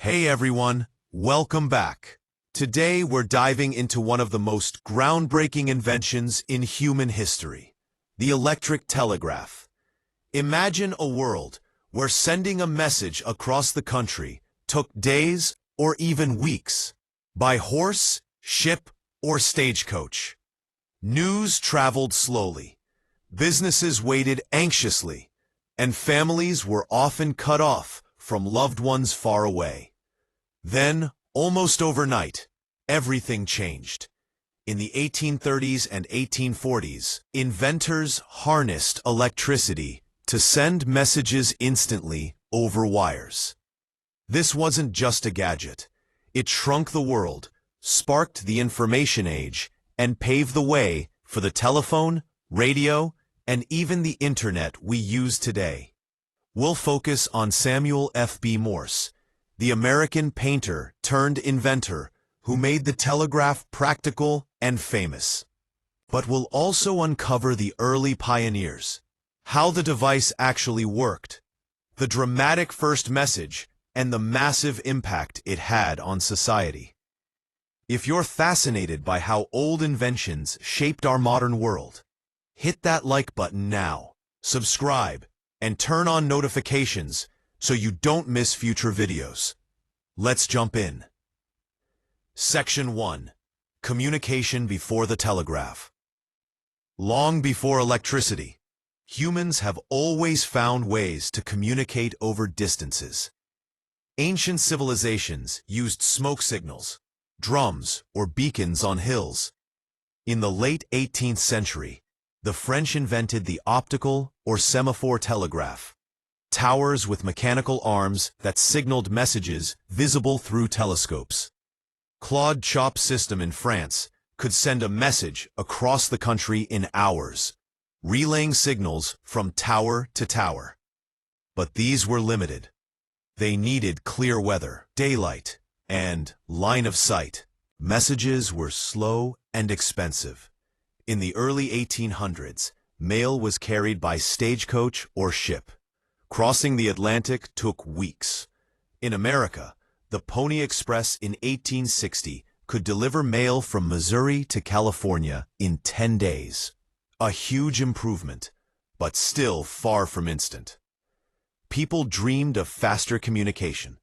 Hey everyone, welcome back. Today we're diving into one of the most groundbreaking inventions in human history, the electric telegraph. Imagine a world where sending a message across the country took days or even weeks, by horse, ship, or stagecoach. News traveled slowly, businesses waited anxiously, and families were often cut off from loved ones far away. Then, almost overnight, everything changed. In the 1830s and 1840s, inventors harnessed electricity to send messages instantly over wires. This wasn't just a gadget. It shrunk the world, sparked the information age, and paved the way for the telephone, radio, and even the internet we use today. We'll focus on Samuel F.B. Morse, the American painter turned inventor who made the telegraph practical and famous. But we'll also uncover the early pioneers, how the device actually worked, the dramatic first message, and the massive impact it had on society. If you're fascinated by how old inventions shaped our modern world, hit that like button now, subscribe, and turn on notifications so you don't miss future videos. Let's jump in. Section 1. Communication before the telegraph. Long before electricity, humans have always found ways to communicate over distances. Ancient civilizations used smoke signals, drums, or beacons on hills. In the late 18th century, the French invented the optical or semaphore telegraph, towers with mechanical arms that signaled messages visible through telescopes. Claude Chop's system in France could send a message across the country in hours, relaying signals from tower to tower. But these were limited. They needed clear weather, daylight, and line of sight. Messages were slow and expensive. In the early 1800s, mail was carried by stagecoach or ship. Crossing the Atlantic took weeks. In America, the Pony Express in 1860 could deliver mail from Missouri to California in 10 days. A huge improvement, but still far from instant. People dreamed of faster communication.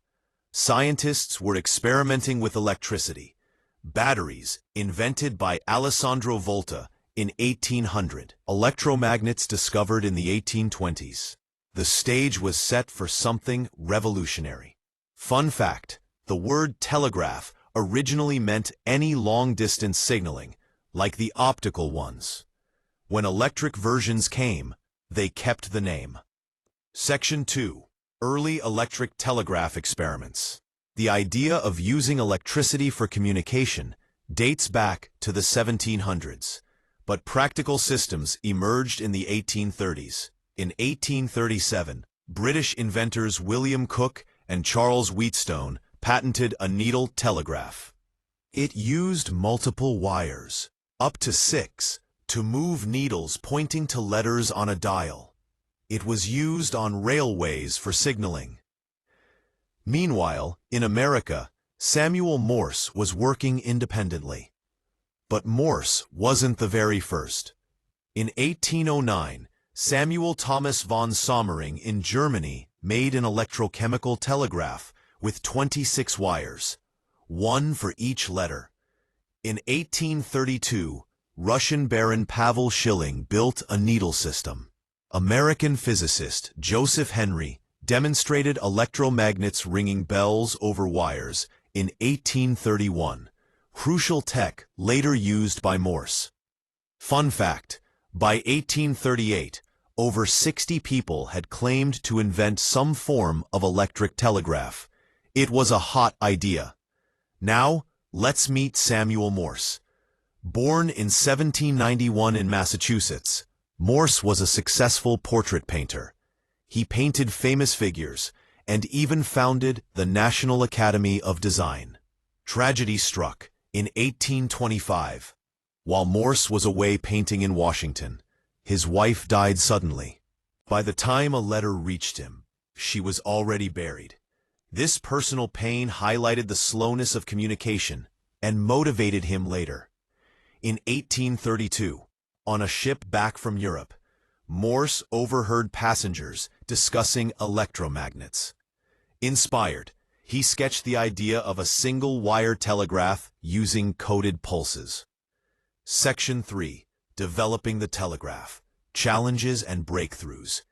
Scientists were experimenting with electricity. Batteries, invented by Alessandro Volta in 1800. Electromagnets discovered in the 1820s. The stage was set for something revolutionary. Fun fact, the word telegraph originally meant any long-distance signaling, like the optical ones. When electric versions came, they kept the name. Section 2. Early electric telegraph experiments. The idea of using electricity for communication dates back to the 1700s, but practical systems emerged in the 1830s. In 1837, British inventors William Cooke and Charles Wheatstone patented a needle telegraph. It used multiple wires, up to 6, to move needles pointing to letters on a dial. It was used on railways for signaling. Meanwhile, in America, Samuel Morse was working independently. But Morse wasn't the very first. In 1809, Samuel Thomas von Sommering in Germany made an electrochemical telegraph with 26 wires, one for each letter. In 1832, Russian Baron Pavel Schilling built a needle system. American physicist Joseph Henry demonstrated electromagnets ringing bells over wires in 1831, crucial tech later used by Morse. Fun fact, by 1838, over 60 people had claimed to invent some form of electric telegraph. It was a hot idea. Now, let's meet Samuel Morse. Born in 1791 in Massachusetts, Morse was a successful portrait painter. He painted famous figures and even founded the National Academy of Design. Tragedy struck in 1825. While Morse was away painting in Washington, his wife died suddenly. By the time a letter reached him, she was already buried. This personal pain highlighted the slowness of communication and motivated him later. In 1832, on a ship back from Europe, Morse overheard passengers discussing electromagnets. Inspired, he sketched the idea of a single-wire telegraph using coded pulses. Section 3. Developing the telegraph. Challenges and breakthroughs.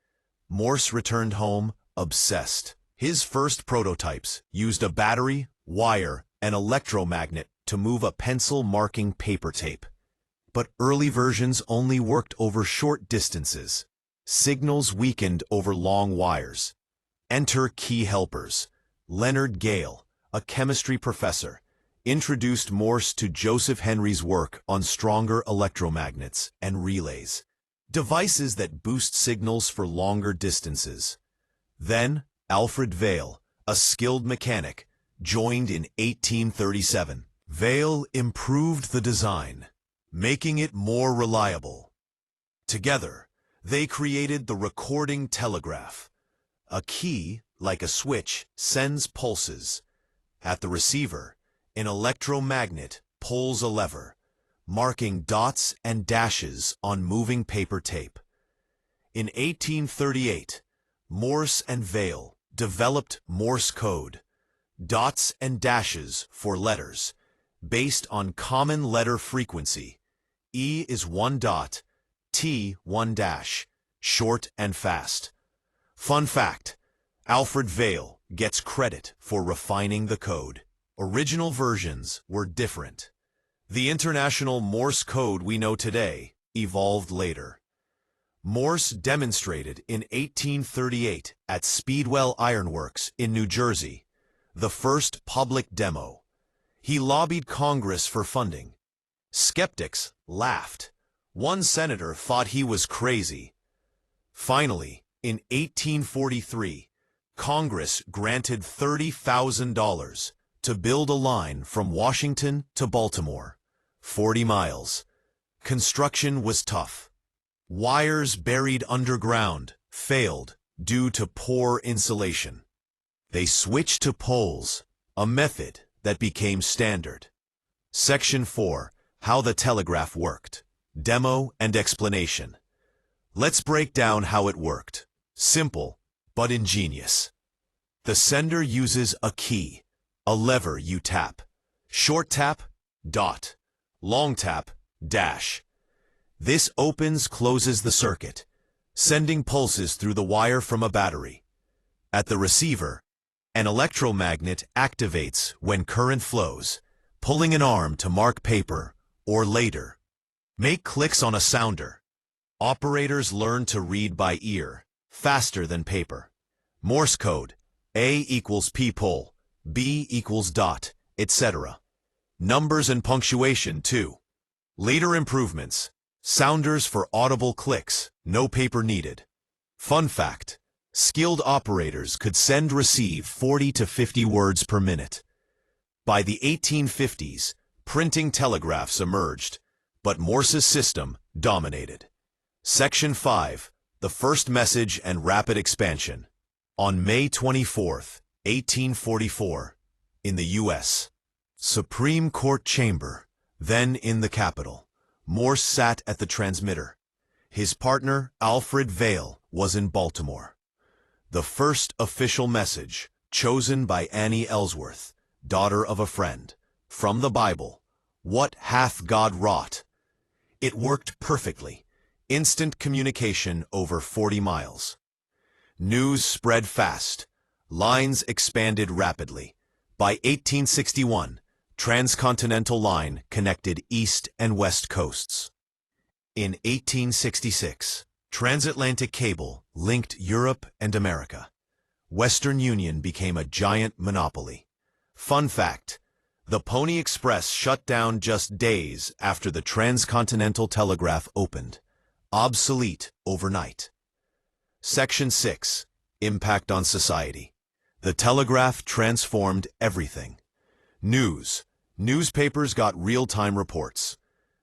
Morse returned home obsessed. His first prototypes used a battery, wire, and electromagnet to move a pencil-marking paper tape. But early versions only worked over short distances. Signals weakened over long wires. Enter key helpers. Leonard Gale, a chemistry professor, introduced Morse to Joseph Henry's work on stronger electromagnets and relays, devices that boost signals for longer distances. Then, Alfred Vail, a skilled mechanic, joined in 1837. Vail improved the design, making it more reliable. Together, they created the recording telegraph. A key, like a switch, sends pulses. At the receiver, an electromagnet pulls a lever, marking dots and dashes on moving paper tape. In 1838, Morse and Vail developed Morse code, dots and dashes for letters, based on common letter frequency. E is 1 dot, T 1 dash, short and fast. Fun fact, Alfred Vail gets credit for refining the code. Original versions were different. The international Morse code we know today evolved later. Morse demonstrated in 1838 at Speedwell Ironworks in New Jersey, the first public demo. He lobbied Congress for funding. Skeptics laughed. One senator thought he was crazy. Finally, in 1843, Congress granted $30,000 to build a line from Washington to Baltimore, 40 miles. Construction was tough. Wires buried underground failed due to poor insulation. They switched to poles, a method that became standard. Section 4. How the telegraph worked. Demo and explanation. Let's break down how it worked. Simple, but ingenious. The sender uses a key, a lever you tap. Short tap, dot. Long tap, dash. This closes the circuit, sending pulses through the wire from a battery. At the receiver, an electromagnet activates when current flows, pulling an arm to mark paper or later. Make clicks on a sounder. Operators learn to read by ear, faster than paper. Morse code, A equals P pull, B equals dot, etc. Numbers and punctuation too. Later improvements, sounders for audible clicks, no paper needed. Fun fact, skilled operators could receive 40 to 50 words per minute. By the 1850s, printing telegraphs emerged, but Morse's system dominated. Section 5. The first message and rapid expansion. On May 24, 1844, in the U.S. Supreme Court chamber, then in the Capitol, Morse sat at the transmitter. His partner, Alfred Vail, was in Baltimore. The first official message, chosen by Annie Ellsworth, daughter of a friend, from the Bible, "What hath God wrought?" It worked perfectly. Instant communication over 40 miles. News spread fast. Lines expanded rapidly. By 1861, transcontinental line connected east and west coasts. In 1866, transatlantic cable linked Europe and America. Western Union became a giant monopoly. Fun fact, the Pony Express shut down just days after the transcontinental telegraph opened. Obsolete overnight. Section 6. Impact on society. The telegraph transformed everything. News. Newspapers got real-time reports.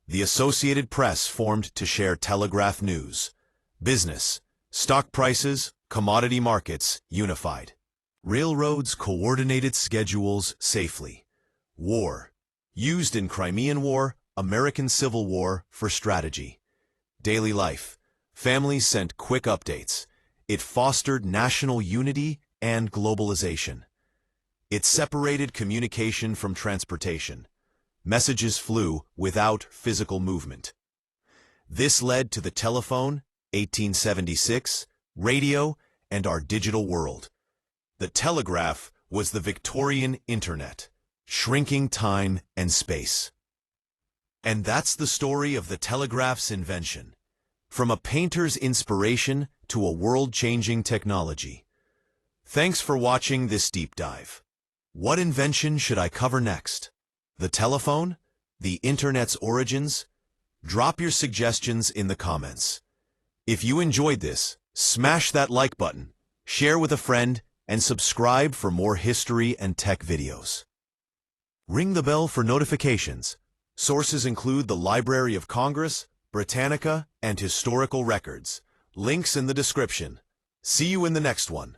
The Associated Press formed to share telegraph news. Business. Stock prices, commodity markets unified. Railroads coordinated schedules safely. War. Used in Crimean War, American Civil War for strategy. Daily life. Families sent quick updates. It fostered national unity and globalization. It separated communication from transportation. Messages flew without physical movement. This led to the telephone, 1876, radio, and our digital world. The telegraph was the Victorian Internet, shrinking time and space. And that's the story of the telegraph's invention. From a painter's inspiration to a world-changing technology. Thanks for watching this deep dive. What invention should I cover next? The telephone? The Internet's origins? Drop your suggestions in the comments. If you enjoyed this, smash that like button, share with a friend, and subscribe for more history and tech videos. Ring the bell for notifications. Sources include the Library of Congress, Britannica, and historical records. Links in the description. See you in the next one.